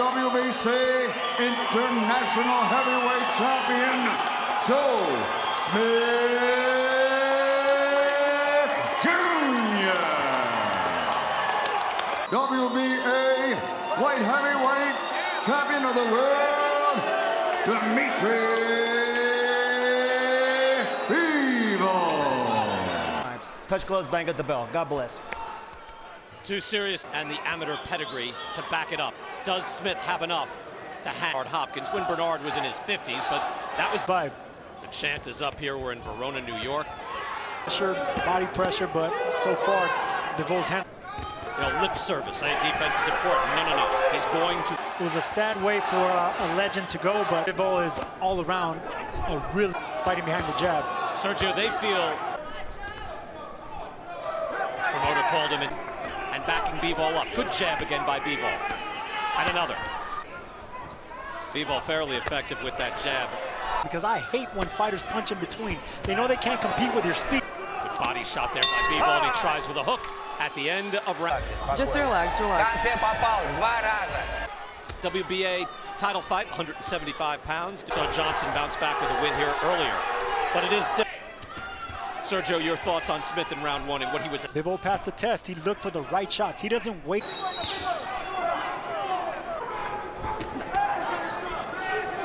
WBC International Heavyweight Champion, Joe Smith Jr. WBA Light Heavyweight Champion of the World, Dmitry Bivol. Touch gloves, bang at the bell. God bless. Too serious, and the amateur pedigree to back it up. Does Smith have enough to hang Hopkins when Bernard was in his 50s? But that was vibe. The chant is up here. We're in Verona, New York. Pressure, body pressure, but so far, Bivol's hand. Lip service. Defense is important. No. He's going to. It was a sad way for a legend to go, but Bivol is all around really fighting behind the jab. Sergio, they feel. His promoter called him in. And backing Bivol up. Good jab again by Bivol. And another. Bivol fairly effective with that jab. Because I hate when fighters punch in between. They know they can't compete with your speed. Good body shot there by Bivol, and he tries with a hook at the end of round. Just relax. WBA title fight, 175 pounds. So Johnson bounced back with a win here earlier. But it is Sergio, your thoughts on Smith in round one and what he was. Bivol passed the test. He looked for the right shots. He doesn't wait.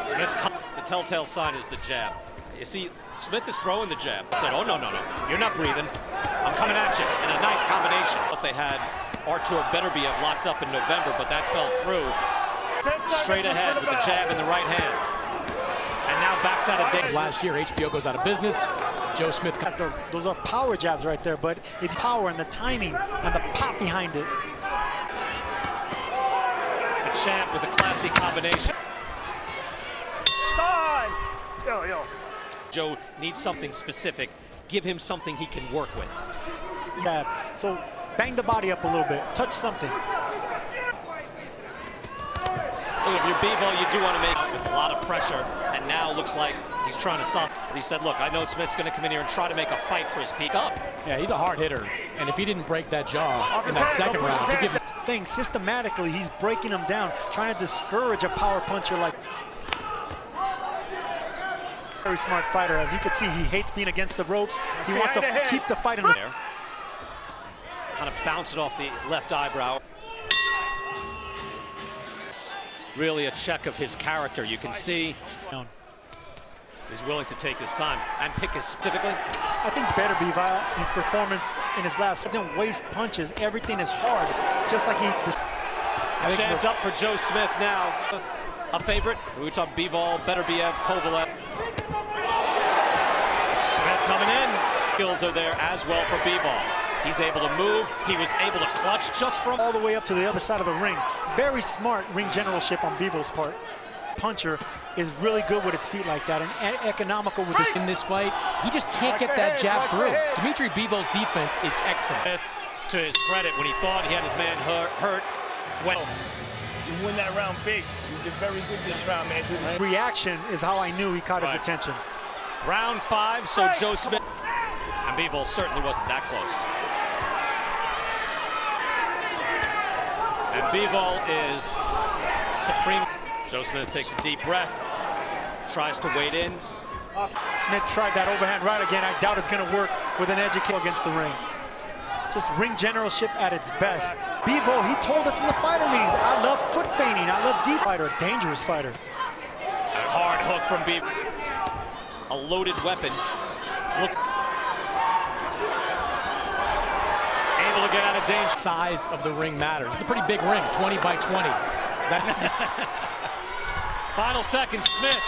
Smith, the telltale sign is the jab. You see, Smith is throwing the jab. I said, oh, no. You're not breathing. I'm coming at you in a nice combination. But they had Artur Beterbiev locked up in November, but that fell through. Straight ahead with the jab in the right hand. And now backs out of day. Last year, HBO goes out of business. Joe Smith. Those are power jabs right there, but it's power and the timing and the pop behind it. The champ with a classy combination. Yo. Joe needs something specific. Give him something he can work with. Yeah, so bang the body up a little bit. Touch something. Look, if you're Bivol, you do want to make it with a lot of pressure, and now looks like he's trying to stop. He said, look, I know Smith's going to come in here and try to make a fight for his peak up. Yeah, he's a hard hitter, and if he didn't break that jaw in that second round, he'd give thing systematically, he's breaking him down, trying to discourage a power puncher like. Very smart fighter. As you can see, he hates being against the ropes. He wants to keep the fight in the air. Kind of bounce it off the left eyebrow. Really a check of his character. You can see he's willing to take his time and pick his specifically. I think Bivol, his performance in his last doesn't waste punches. Everything is hard, just like he. Chance up for Joe Smith now. A favorite. We talk Bivol, Beterbiev, Kovalev. Smith coming in. Skills are there as well for Bivol. He's able to move. He was able to clutch just from all the way up to the other side of the ring. Very smart ring generalship on Bivol's part. Puncher is really good with his feet like that and economical with his. In this fight, he just can't get that jab through. Dmitry Bivol's defense is excellent. Smith, to his credit, when he thought he had his man hurt, well, you win that round big. You did very good this round, man. Reaction is how I knew he caught his attention. Round 5, so Joe Smith. And Bivol certainly wasn't that close. And Bivol is supreme. Joe Smith takes a deep breath, tries to wade in. Smith tried that overhand right again. I doubt it's going to work with an edge kick against the ring. Just ring generalship at its best. Bivol, he told us in the fighter meetings, I love foot feigning, I love deep fighter, a dangerous fighter. A hard hook from Bivol. A loaded weapon. Look. Able to get out of danger. Size of the ring matters. It's a pretty big ring, 20 by 20. Final seconds, Smith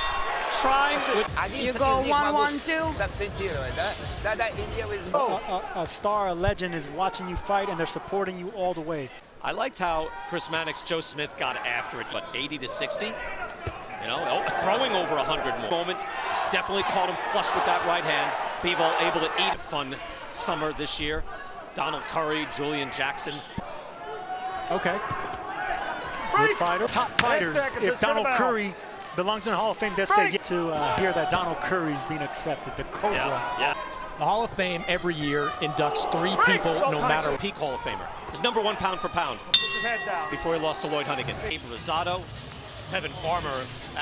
trying with. You go 1-1-2. A star, a legend is watching you fight and they're supporting you all the way. I liked how Chris Mannix, Joe Smith got after it, but 80 to 60. You know, throwing over 100 more. Moment, definitely caught him flush with that right hand. Bivol able to eat a fun summer this year. Donald Curry, Julian Jackson. Okay. Good fighter. Top fighters. If Donald Curry belongs in the Hall of Fame, they'll say to hear that Donald Curry's being accepted. The Cobra. Yeah. The Hall of Fame every year inducts 3 people, no matter. Peak Hall of Famer. He's #1 pound for pound. his head down. before he lost to Lloyd Hunnigan. Abe Rosado, Tevin Farmer,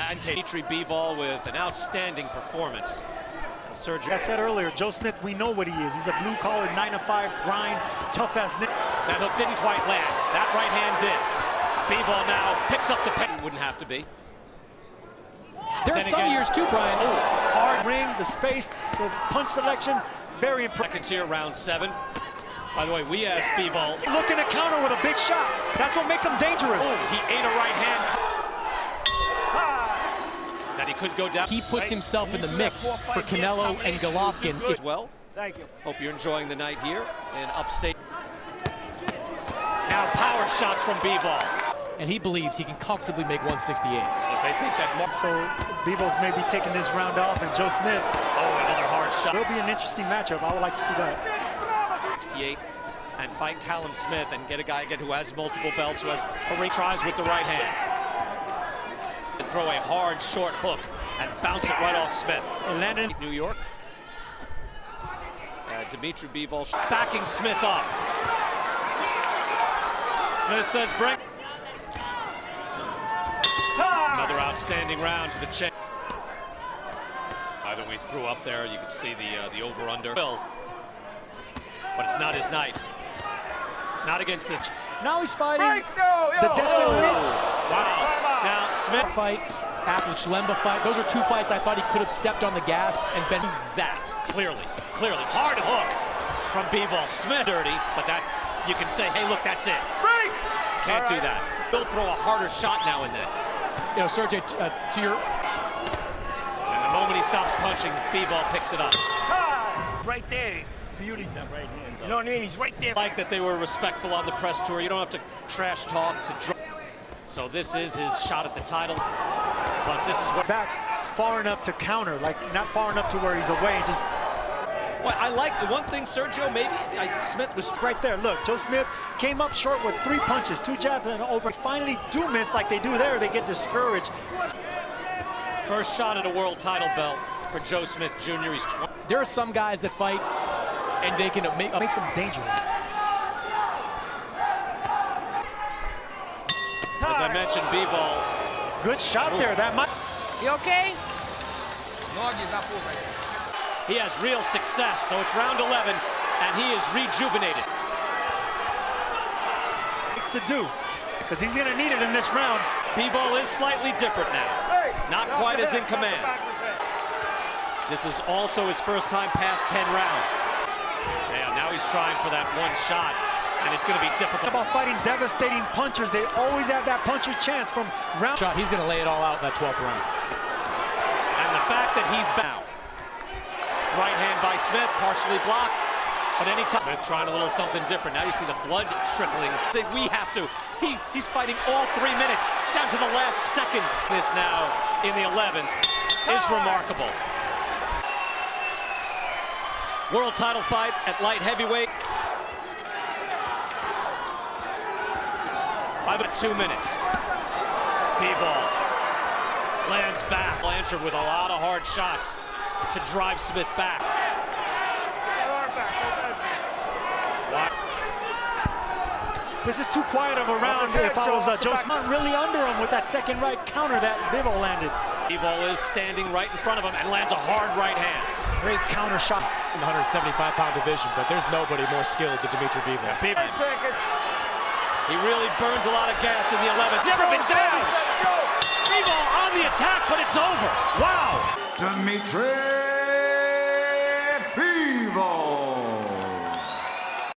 and Dmitry Bivol with an outstanding performance. Like I said earlier, Joe Smith, we know what he is. He's a blue-collar, 9-to-5 grind, tough-ass. That hook didn't quite land. That right hand did. Bivol now picks up the pen. Wouldn't have to be. There are some years too, Brian. Oh, hard ring, the space, the punch selection, very impressive. Seconds here, round 7. By the way, we asked Bivol. Looking to counter with a big shot. That's what makes him dangerous. Oh, he ate a right hand. That he could go down. He puts himself in the mix for Canelo and Golovkin. As well. Thank you. Hope you're enjoying the night here in upstate. Now power shots from Bivol. And he believes he can comfortably make 168. But they think that So Bivol's maybe taking this round off, and Joe Smith. oh, another hard shot. It'll be an interesting matchup. I would like to see that. 68 and fight Callum Smith and get a guy again who has multiple belts, who has a ring, tries with the right hand. And throw a hard short hook and bounce it right off Smith. And landed New York. Dmitry Bivol backing Smith up. Smith says bring. Another outstanding round for the champ. Either we threw up there, you can see the over-under. But it's not his night. Not against this. now he's fighting No, the definite. Wow. Now Smith Fight after the Chilemba fight. Those are two fights I thought he could have stepped on the gas and been. that clearly. Hard hook from Bivol. Smith dirty, but that you can say, hey, look, that's it. break. Can't do that. He'll throw a harder shot now and then. You know, Sergey, to your. And the moment he stops punching, Bivol picks it up. Right there. Fury that right hand. You know what I mean? He's right there. Like that they were respectful on the press tour. You don't have to trash talk to draw. So this is his shot at the title. But this is what Back far enough to counter, like not far enough to where he's away. And just well, I like the one thing, Sergio, maybe Smith was right there. Look, Joe Smith came up short with 3 punches, 2 jabs, and over. Finally do miss like they do there. They get discouraged. first shot at a world title belt for Joe Smith Jr. He's 20. There are some guys that fight and they can Makes them dangerous. As I mentioned, Bivol. Good shot there. That might. You okay? He has real success, so it's round 11, and he is rejuvenated. Makes to do, because he's going to need it in this round. Bivol is slightly different now. Not quite as in command. This is also his first time past 10 rounds. Yeah, now he's trying for that one shot, and it's going to be difficult. About fighting devastating punchers, they always have that puncher chance from round. shot. He's going to lay it all out in that 12th round. And the fact that he's bound. Right hand by Smith, partially blocked. But anytime Smith trying a little something different. Now you see the blood trickling. We have to. He's fighting all 3 minutes down to the last second. This now in the 11th is remarkable. World title fight at light heavyweight. By the 2 minutes. Bivol lands back. Blanchard with a lot of hard shots to drive Smith back. This is too quiet of a round. If I was Joe Smith, really under him with that second right counter that Bivol landed. Bivol is standing right in front of him and lands a hard right hand. Great counter shots In the 175-pound division, but there's nobody more skilled than Dmitry Bivol. He really burns a lot of gas in the 11th. Never been down. Bivol on the attack, but it's over. Wow. Dmitry